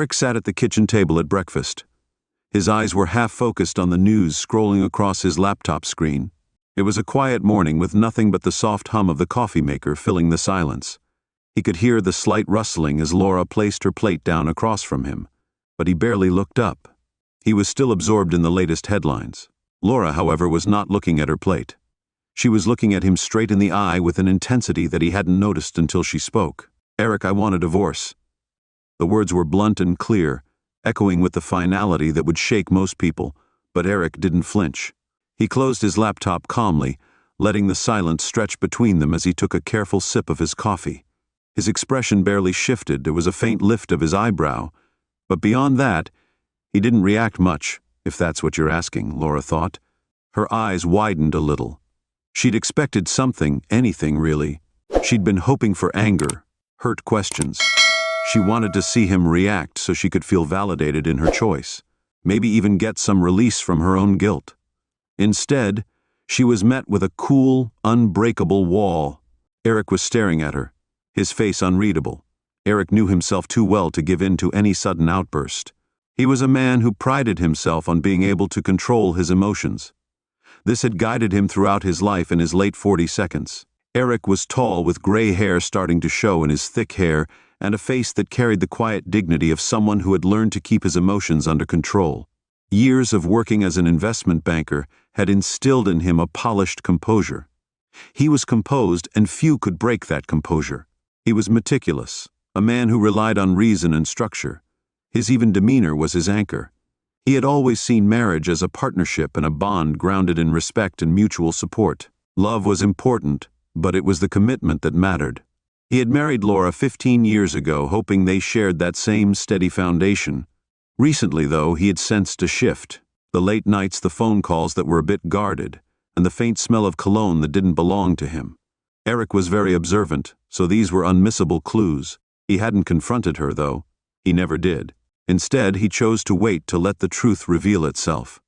Eric sat at the kitchen table at breakfast. His eyes were half focused on the news scrolling across his laptop screen. It was a quiet morning with nothing but the soft hum of the coffee maker filling the silence. He could hear the slight rustling as Laura placed her plate down across from him, but he barely looked up. He was still absorbed in the latest headlines. Laura, however, was not looking at her plate. She was looking at him straight in the eye with an intensity that he hadn't noticed until she spoke. "Eric, I want a divorce." The words were blunt and clear, echoing with the finality that would shake most people, but Eric didn't flinch. He closed his laptop calmly, letting the silence stretch between them as he took a careful sip of his coffee. His expression barely shifted, there was a faint lift of his eyebrow, but beyond that, he didn't react much, if that's what you're asking, Laura thought. Her eyes widened a little. She'd expected something, anything really. She'd been hoping for anger, hurt questions. She wanted to see him react so she could feel validated in her choice, maybe even get some release from her own guilt. Instead, she was met with a cool, unbreakable wall. Eric was staring at her, his face unreadable. Eric knew himself too well to give in to any sudden outburst. He was a man who prided himself on being able to control his emotions. This had guided him throughout his life in his late 40s. Eric was tall with gray hair starting to show in his thick hair and a face that carried the quiet dignity of someone who had learned to keep his emotions under control. Years of working as an investment banker had instilled in him a polished composure. He was composed, and few could break that composure. He was meticulous, a man who relied on reason and structure. His even demeanor was his anchor. He had always seen marriage as a partnership and a bond grounded in respect and mutual support. Love was important, but it was the commitment that mattered. He had married Laura 15 years ago, hoping they shared that same steady foundation. Recently, though, he had sensed a shift. The late nights, the phone calls that were a bit guarded, and the faint smell of cologne that didn't belong to him. Eric was very observant, so these were unmissable clues. He hadn't confronted her, though. He never did. Instead, he chose to wait to let the truth reveal itself.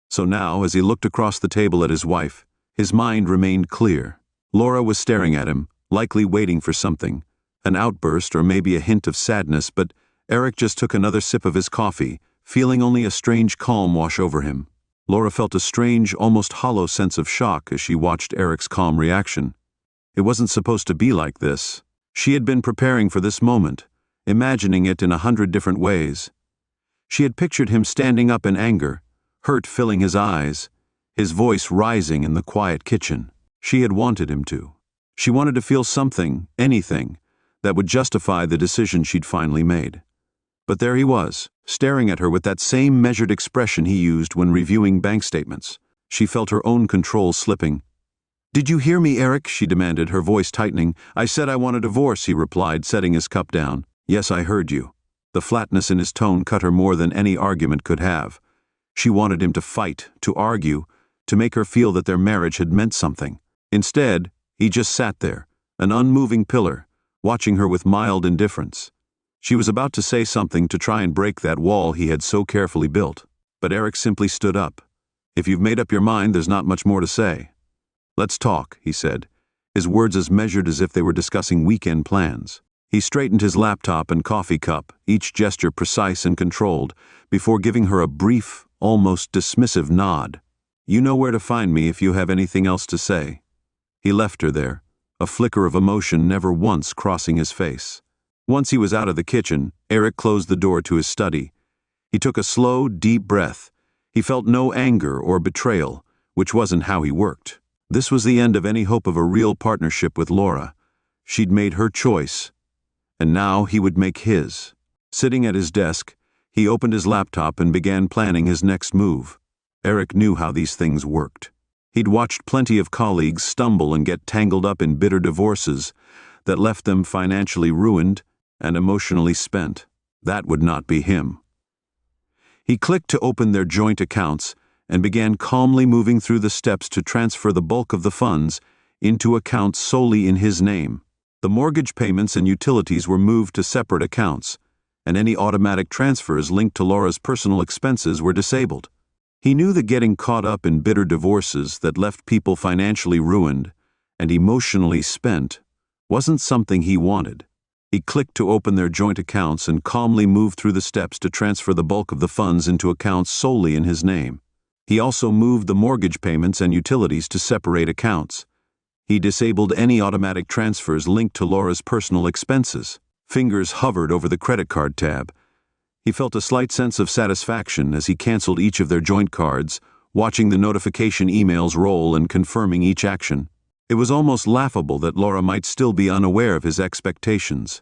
So now, as he looked across the table at his wife, his mind remained clear. Laura was staring at him, likely waiting for something, an outburst or maybe a hint of sadness, but Eric just took another sip of his coffee, feeling only a strange calm wash over him. Laura felt a strange, almost hollow sense of shock as she watched Eric's calm reaction. It wasn't supposed to be like this. She had been preparing for this moment, imagining it in 100 different ways. She had pictured him standing up in anger, hurt filling his eyes, his voice rising in the quiet kitchen. She had wanted him to. She wanted to feel something, anything, that would justify the decision she'd finally made. But there he was, staring at her with that same measured expression he used when reviewing bank statements. She felt her own control slipping. "Did you hear me, Eric?" she demanded, her voice tightening. "I said I want a divorce," he replied, setting his cup down. "Yes, I heard you." The flatness in his tone cut her more than any argument could have. She wanted him to fight, to argue, to make her feel that their marriage had meant something. Instead, he just sat there, an unmoving pillar, watching her with mild indifference. She was about to say something to try and break that wall he had so carefully built, but Eric simply stood up. "If you've made up your mind, there's not much more to say." "Let's talk," he said, his words as measured as if they were discussing weekend plans. He straightened his laptop and coffee cup, each gesture precise and controlled, before giving her a brief, almost dismissive nod. "You know where to find me if you have anything else to say." He left her there, a flicker of emotion never once crossing his face. Once he was out of the kitchen, Eric closed the door to his study. He took a slow, deep breath. He felt no anger or betrayal, which wasn't how he worked. This was the end of any hope of a real partnership with Laura. She'd made her choice, and now he would make his. Sitting at his desk, he opened his laptop and began planning his next move. Eric knew how these things worked. He'd watched plenty of colleagues stumble and get tangled up in bitter divorces that left them financially ruined and emotionally spent. That would not be him. He clicked to open their joint accounts and began calmly moving through the steps to transfer the bulk of the funds into accounts solely in his name. The mortgage payments and utilities were moved to separate accounts, and any automatic transfers linked to Laura's personal expenses were disabled. He knew that getting caught up in bitter divorces that left people financially ruined and emotionally spent wasn't something he wanted. He clicked to open their joint accounts and calmly moved through the steps to transfer the bulk of the funds into accounts solely in his name. He also moved the mortgage payments and utilities to separate accounts. He disabled any automatic transfers linked to Laura's personal expenses. Fingers hovered over the credit card tab. He felt a slight sense of satisfaction as he canceled each of their joint cards, watching the notification emails roll and confirming each action. It was almost laughable that Laura might still be unaware of his expectations.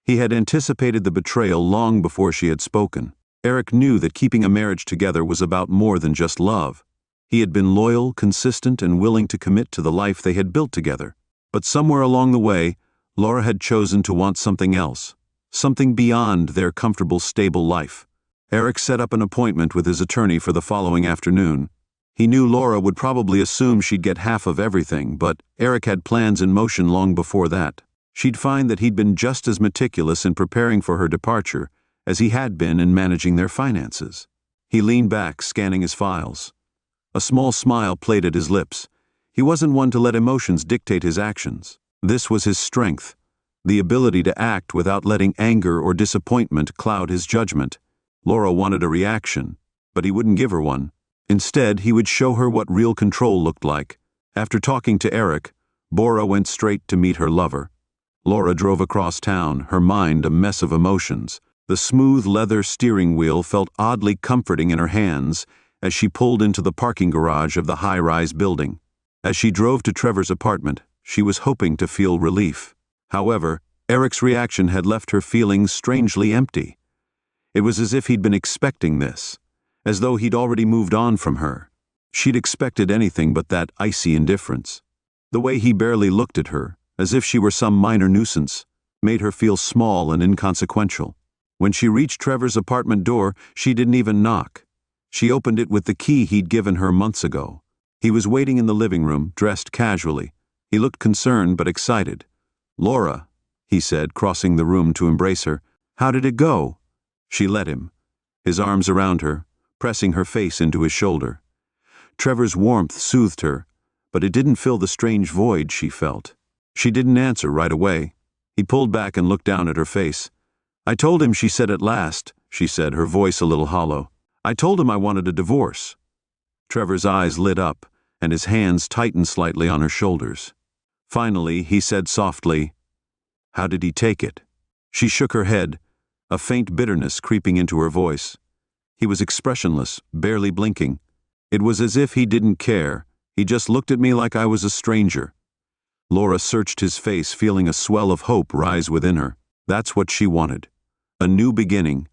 He had anticipated the betrayal long before she had spoken. Eric knew that keeping a marriage together was about more than just love. He had been loyal, consistent, and willing to commit to the life they had built together. But somewhere along the way, Laura had chosen to want something else, something beyond their comfortable, stable life. Eric set up an appointment with his attorney for the following afternoon. He knew Laura would probably assume she'd get half of everything, but Eric had plans in motion long before that. She'd find that he'd been just as meticulous in preparing for her departure as he had been in managing their finances. He leaned back, scanning his files. A small smile played at his lips. He wasn't one to let emotions dictate his actions. This was his strength, the ability to act without letting anger or disappointment cloud his judgment. Laura wanted a reaction, but he wouldn't give her one. Instead, he would show her what real control looked like. After talking to Eric, Bora went straight to meet her lover. Laura drove across town, her mind a mess of emotions. The smooth leather steering wheel felt oddly comforting in her hands as she pulled into the parking garage of the high-rise building. As she drove to Trevor's apartment, she was hoping to feel relief. However, Eric's reaction had left her feeling strangely empty. It was as if he'd been expecting this, as though he'd already moved on from her. She'd expected anything but that icy indifference. The way he barely looked at her, as if she were some minor nuisance, made her feel small and inconsequential. When she reached Trevor's apartment door, she didn't even knock. She opened it with the key he'd given her months ago. He was waiting in the living room, dressed casually. He looked concerned but excited. "Laura," he said, crossing the room to embrace her. "How did it go?" She let him, his arms around her, pressing her face into his shoulder. Trevor's warmth soothed her, but it didn't fill the strange void she felt. She didn't answer right away. He pulled back and looked down at her face. "I told him," she said at last, she said, her voice a little hollow. "I told him I wanted a divorce." Trevor's eyes lit up, and his hands tightened slightly on her shoulders. Finally, he said softly, "How did he take it?" She shook her head, a faint bitterness creeping into her voice. He was expressionless, barely blinking. It was as if he didn't care. He just looked at me like I was a stranger. Laura searched his face, feeling a swell of hope rise within her. That's what she wanted. A new beginning,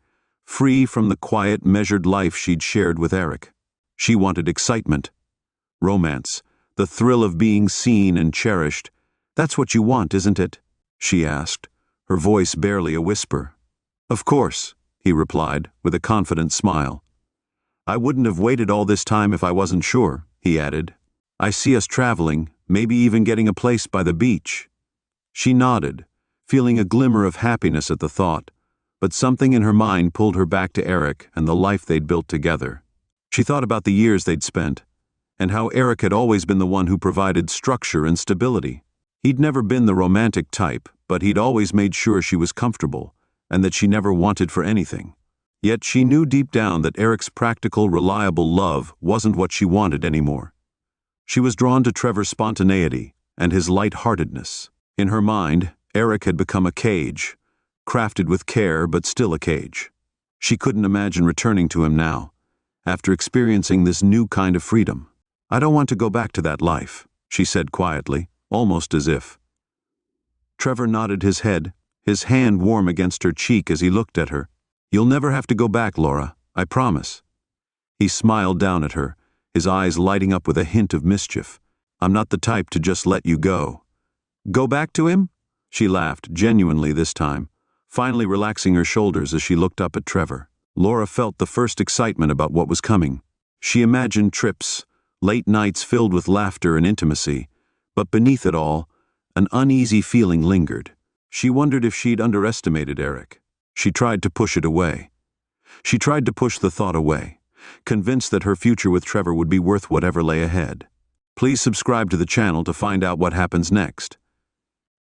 free from the quiet, measured life she'd shared with Eric. She wanted excitement, romance, the thrill of being seen and cherished. "That's what you want, isn't it?" she asked, her voice barely a whisper. "Of course," he replied, with a confident smile. "I wouldn't have waited all this time if I wasn't sure," he added. "I see us traveling, maybe even getting a place by the beach." She nodded, feeling a glimmer of happiness at the thought, but something in her mind pulled her back to Eric and the life they'd built together. She thought about the years they'd spent, and how Eric had always been the one who provided structure and stability. He'd never been the romantic type, but he'd always made sure she was comfortable, and that she never wanted for anything. Yet she knew deep down that Eric's practical, reliable love wasn't what she wanted anymore. She was drawn to Trevor's spontaneity and his light-heartedness. In her mind, Eric had become a cage, crafted with care but still a cage. She couldn't imagine returning to him now, after experiencing this new kind of freedom. "I don't want to go back to that life," she said quietly, almost as if. Trevor nodded his head, his hand warm against her cheek as he looked at her. "You'll never have to go back, Laura, I promise." He smiled down at her, his eyes lighting up with a hint of mischief. "I'm not the type to just let you go." "Go back to him?" She laughed, genuinely this time, finally relaxing her shoulders as she looked up at Trevor. Laura felt the first excitement about what was coming. She imagined trips, late nights filled with laughter and intimacy, but beneath it all, an uneasy feeling lingered. She wondered if she'd underestimated Eric. She tried to push it away. She tried to push the thought away, convinced that her future with Trevor would be worth whatever lay ahead. Please subscribe to the channel to find out what happens next.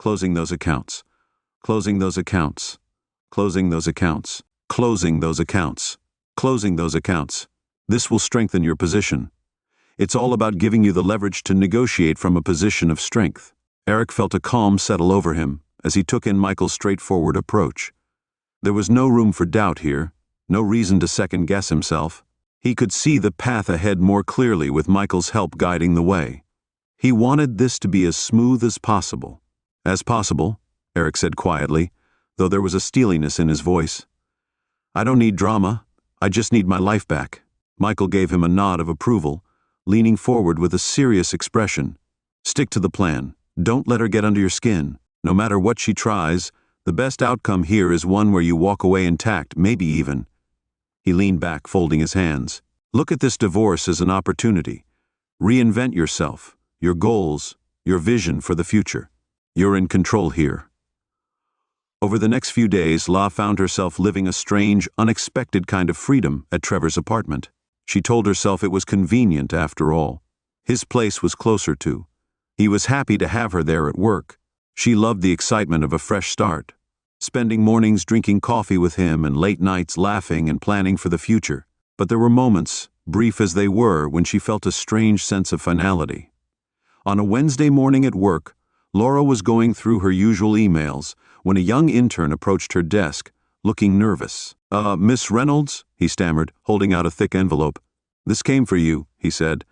Closing those accounts. Closing those accounts. Closing those accounts. Closing those accounts. Closing those accounts. This will strengthen your position. It's all about giving you the leverage to negotiate from a position of strength. Eric felt a calm settle over him as he took in Michael's straightforward approach. There was no room for doubt here, no reason to second-guess himself. He could see the path ahead more clearly with Michael's help guiding the way. He wanted this to be as smooth as possible. As possible, Eric said quietly, though there was a steeliness in his voice. I don't need drama, I just need my life back. Michael gave him a nod of approval, leaning forward with a serious expression. Stick to the plan. Don't let her get under your skin. No matter what she tries, the best outcome here is one where you walk away intact, maybe even. He leaned back, folding his hands. Look at this divorce as an opportunity. Reinvent yourself, your goals, your vision for the future. You're in control here. Over the next few days, La found herself living a strange, unexpected kind of freedom at Trevor's apartment. She told herself it was convenient after all. His place was closer to. He was happy to have her there at work. She loved the excitement of a fresh start, spending mornings drinking coffee with him and late nights laughing and planning for the future. But there were moments, brief as they were, when she felt a strange sense of finality. On a Wednesday morning at work, Laura was going through her usual emails when a young intern approached her desk, looking nervous. Miss Reynolds?" he stammered, holding out a thick envelope. "This came for you," he said.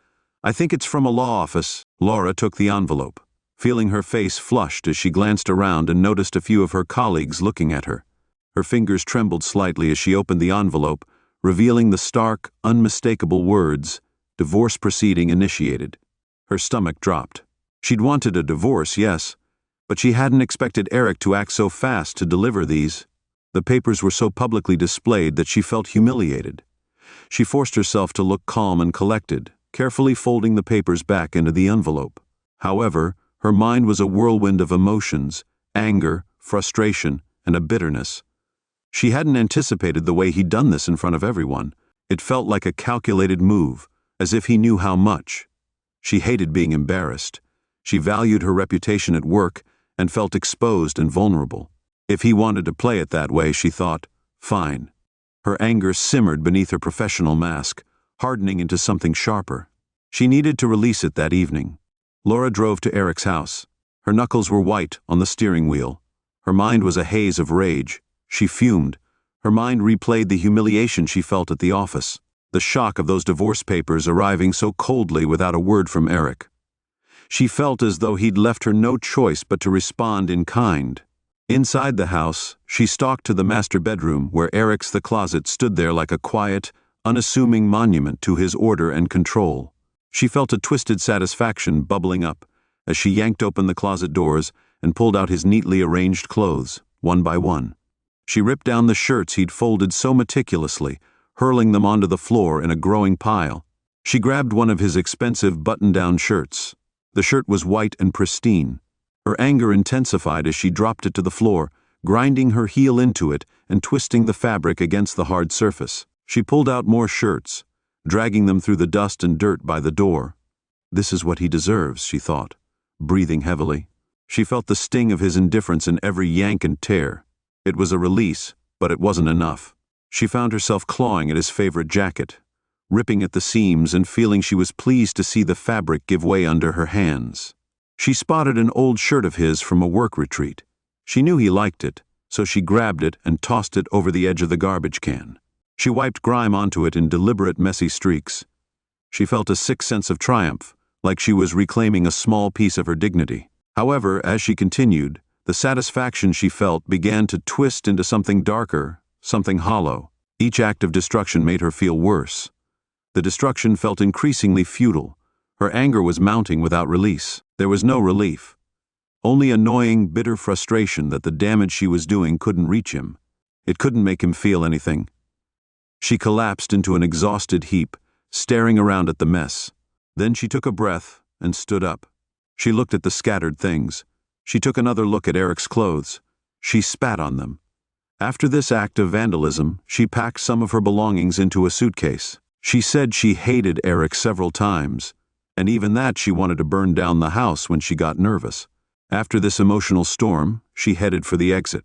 "I think it's from a law office." Laura took the envelope, feeling her face flushed as she glanced around and noticed a few of her colleagues looking at her. Her fingers trembled slightly as she opened the envelope, revealing the stark, unmistakable words, "Divorce proceeding initiated." Her stomach dropped. She'd wanted a divorce, yes, but she hadn't expected Eric to act so fast to deliver these. The papers were so publicly displayed that she felt humiliated. She forced herself to look calm and collected, carefully folding the papers back into the envelope. However, her mind was a whirlwind of emotions, anger, frustration, and a bitterness. She hadn't anticipated the way he'd done this in front of everyone. It felt like a calculated move, as if he knew how much. She hated being embarrassed. She valued her reputation at work and felt exposed and vulnerable. If he wanted to play it that way, she thought, fine. Her anger simmered beneath her professional mask, hardening into something sharper. She needed to release it that evening. Laura drove to Eric's house. Her knuckles were white on the steering wheel. Her mind was a haze of rage. She fumed. Her mind replayed the humiliation she felt at the office, the shock of those divorce papers arriving so coldly without a word from Eric. She felt as though he'd left her no choice but to respond in kind. Inside the house, she stalked to the master bedroom where Eric's closet stood there like a quiet, unassuming monument to his order and control. She felt a twisted satisfaction bubbling up as she yanked open the closet doors and pulled out his neatly arranged clothes, one by one. She ripped down the shirts he'd folded so meticulously, hurling them onto the floor in a growing pile. She grabbed one of his expensive button-down shirts. The shirt was white and pristine. Her anger intensified as she dropped it to the floor, grinding her heel into it and twisting the fabric against the hard surface. She pulled out more shirts, dragging them through the dust and dirt by the door. This is what he deserves, she thought, breathing heavily. She felt the sting of his indifference in every yank and tear. It was a release, but it wasn't enough. She found herself clawing at his favorite jacket, ripping at the seams and feeling she was pleased to see the fabric give way under her hands. She spotted an old shirt of his from a work retreat. She knew he liked it, so she grabbed it and tossed it over the edge of the garbage can. She wiped grime onto it in deliberate, messy streaks. She felt a sick sense of triumph, like she was reclaiming a small piece of her dignity. However, as she continued, the satisfaction she felt began to twist into something darker, something hollow. Each act of destruction made her feel worse. The destruction felt increasingly futile. Her anger was mounting without release. There was no relief. Only annoying, bitter frustration that the damage she was doing couldn't reach him. It couldn't make him feel anything. She collapsed into an exhausted heap, staring around at the mess. Then she took a breath and stood up. She looked at the scattered things. She took another look at Eric's clothes. She spat on them. After this act of vandalism, she packed some of her belongings into a suitcase. She said she hated Eric several times, and even that she wanted to burn down the house when she got nervous. After this emotional storm, she headed for the exit.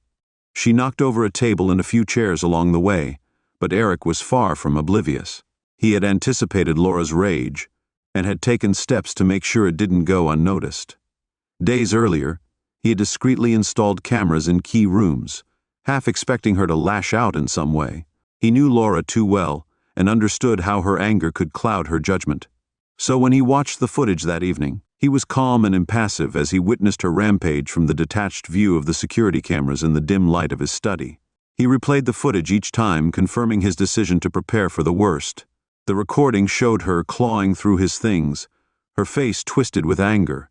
She knocked over a table and a few chairs along the way, but Eric was far from oblivious. He had anticipated Laura's rage and had taken steps to make sure it didn't go unnoticed. Days earlier, he had discreetly installed cameras in key rooms, half expecting her to lash out in some way. He knew Laura too well and understood how her anger could cloud her judgment. So when he watched the footage that evening, he was calm and impassive as he witnessed her rampage from the detached view of the security cameras in the dim light of his study. He replayed the footage each time, confirming his decision to prepare for the worst. The recording showed her clawing through his things, her face twisted with anger,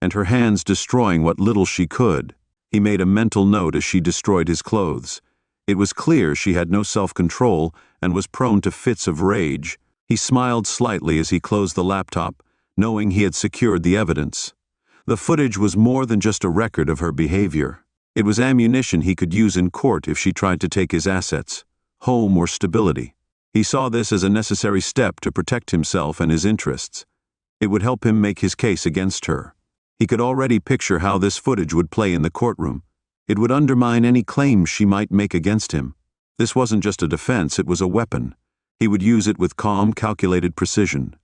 and her hands destroying what little she could. He made a mental note as she destroyed his clothes. It was clear she had no self-control and was prone to fits of rage. He smiled slightly as he closed the laptop, knowing he had secured the evidence. The footage was more than just a record of her behavior. It was ammunition he could use in court if she tried to take his assets, home or stability. He saw this as a necessary step to protect himself and his interests. It would help him make his case against her. He could already picture how this footage would play in the courtroom. It would undermine any claims she might make against him. This wasn't just a defense, it was a weapon. He would use it with calm, calculated precision.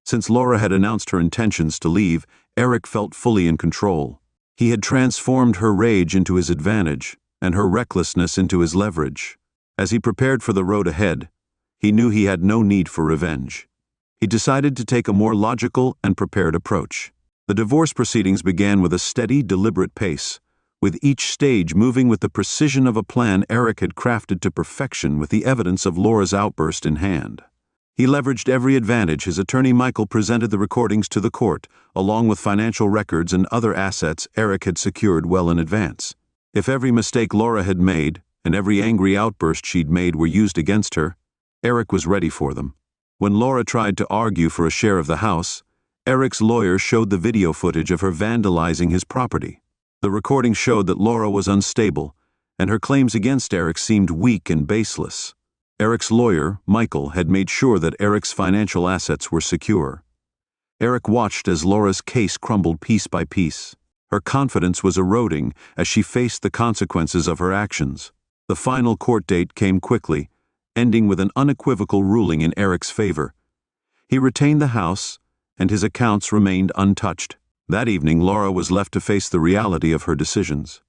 Since Laura had announced her intentions to leave, Eric felt fully in control. He had transformed her rage into his advantage, and her recklessness into his leverage. As he prepared for the road ahead, he knew he had no need for revenge. He decided to take a more logical and prepared approach. The divorce proceedings began with a steady, deliberate pace, with each stage moving with the precision of a plan Eric had crafted to perfection with the evidence of Laura's outburst in hand. He leveraged every advantage. His attorney Michael presented the recordings to the court, along with financial records and other assets Eric had secured well in advance. If every mistake Laura had made and every angry outburst she'd made were used against her, Eric was ready for them. When Laura tried to argue for a share of the house, Eric's lawyer showed the video footage of her vandalizing his property. The recording showed that Laura was unstable, and her claims against Eric seemed weak and baseless. Eric's lawyer, Michael, had made sure that Eric's financial assets were secure. Eric watched as Laura's case crumbled piece by piece. Her confidence was eroding as she faced the consequences of her actions. The final court date came quickly, ending with an unequivocal ruling in Eric's favor. He retained the house, and his accounts remained untouched. That evening, Laura was left to face the reality of her decisions.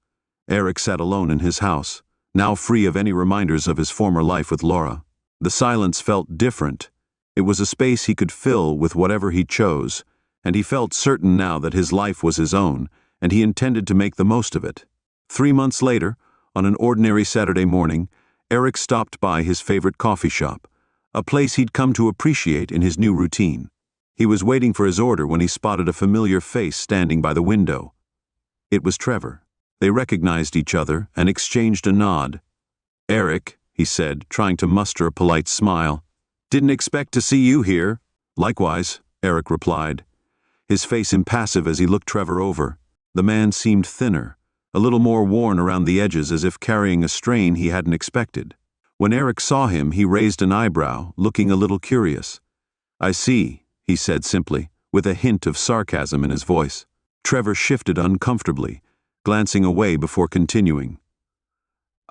Eric sat alone in his house, now free of any reminders of his former life with Laura. The silence felt different. It was a space he could fill with whatever he chose, and he felt certain now that his life was his own, and he intended to make the most of it. 3 months later, on an ordinary Saturday morning, Eric stopped by his favorite coffee shop, a place he'd come to appreciate in his new routine. He was waiting for his order when he spotted a familiar face standing by the window. It was Trevor. They recognized each other and exchanged a nod. "Eric," he said, trying to muster a polite smile. "Didn't expect to see you here." "Likewise," Eric replied, his face impassive as he looked Trevor over. The man seemed thinner, a little more worn around the edges, as if carrying a strain he hadn't expected. When Eric saw him, he raised an eyebrow, looking a little curious. "I see," he said simply, with a hint of sarcasm in his voice. Trevor shifted uncomfortably, glancing away before continuing.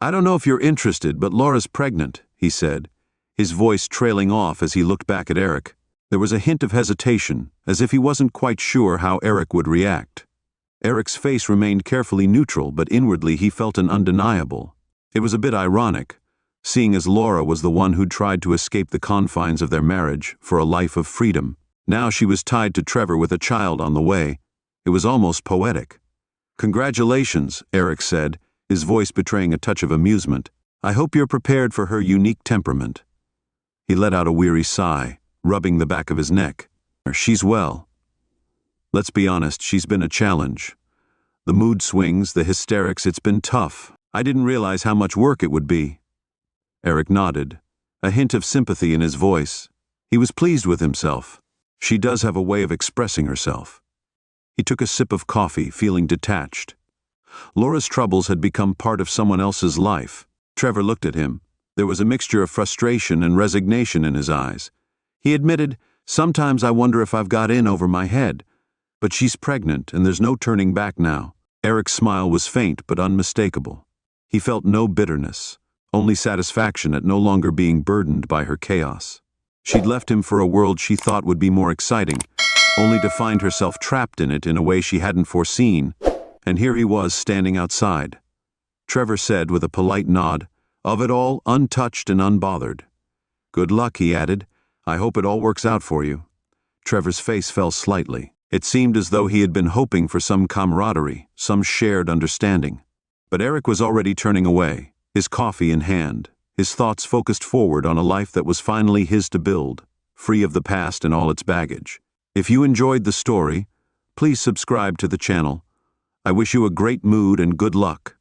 "I don't know if you're interested, but Laura's pregnant," he said, his voice trailing off as he looked back at Eric. There was a hint of hesitation, as if he wasn't quite sure how Eric would react. Eric's face remained carefully neutral, but inwardly he felt an undeniable. It was a bit ironic, seeing as Laura was the one who'd tried to escape the confines of their marriage for a life of freedom. Now she was tied to Trevor with a child on the way. It was almost poetic. "Congratulations," Eric said, his voice betraying a touch of amusement. "I hope you're prepared for her unique temperament." He let out a weary sigh, rubbing the back of his neck. "She's well. Let's be honest, she's been a challenge. The mood swings, the hysterics, it's been tough. I didn't realize how much work it would be." Eric nodded, a hint of sympathy in his voice. He was pleased with himself. She does have a way of expressing herself. He took a sip of coffee, feeling detached. Laura's troubles had become part of someone else's life. Trevor looked at him. There was a mixture of frustration and resignation in his eyes. He admitted, "Sometimes I wonder if I've got in over my head. But she's pregnant, and there's no turning back now. Eric's smile was faint but unmistakable. He felt no bitterness, only satisfaction at no longer being burdened by her chaos. She'd left him for a world she thought would be more exciting, only to find herself trapped in it in a way she hadn't foreseen, and here he was standing outside. Trevor said with a polite nod, of it all untouched and unbothered. Good luck, he added. I hope it all works out for you. Trevor's face fell slightly. It seemed as though he had been hoping for some camaraderie, some shared understanding. But Eric was already turning away, his coffee in hand, his thoughts focused forward on a life that was finally his to build, free of the past and all its baggage. If you enjoyed the story, please subscribe to the channel. I wish you a great mood and good luck.